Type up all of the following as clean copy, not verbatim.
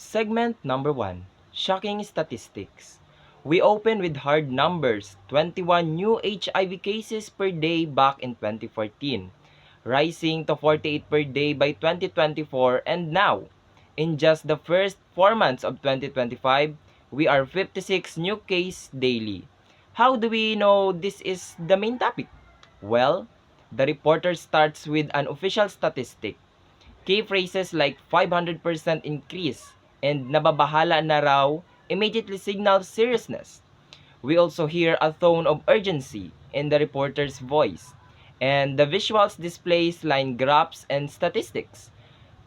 Segment number 1, Shocking Statistics. We open with hard numbers, 21 new HIV cases per day back in 2014, rising to 48 per day by 2024, and now, in just the first 4 months of 2025, we are 56 new cases daily. How do we know this is the main topic? Well, the reporter starts with an official statistic. Key phrases like 500% increase and nababahala na raw immediately signal seriousness. We also hear a tone of urgency in the reporter's voice, and the visuals displays line graphs and statistics.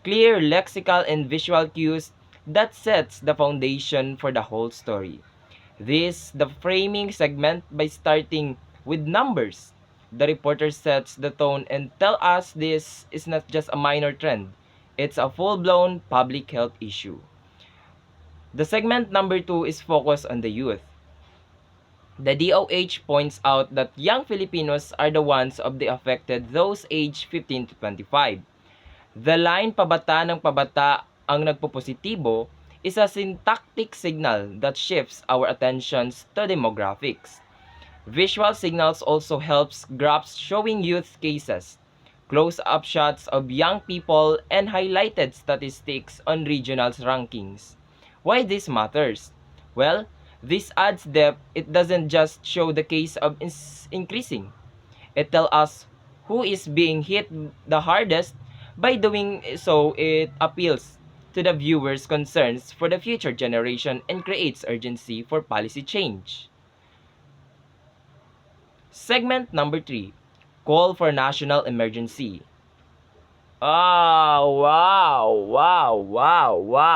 Clear lexical and visual cues that sets the foundation for the whole story. This the framing segment by starting with numbers. The reporter sets the tone and tell us this is not just a minor trend. It's a full-blown public health issue. The segment number 2 is focused on the youth. The DOH points out that young Filipinos are the ones of the affected, those aged 15 to 25. The line pabata ng pabata ang nagpopositibo is a syntactic signal that shifts our attentions to demographics. Visual signals also helps graphs showing youth cases, close-up shots of young people, and highlighted statistics on regional rankings. Why this matters? Well, this adds depth. It doesn't just show the case of increasing. It tells us who is being hit the hardest. By doing so, it appeals to the viewer's concerns for the future generation and creates urgency for policy change. Segment number 3, Call for National Emergency. Wow, wow, wow, wow, wow.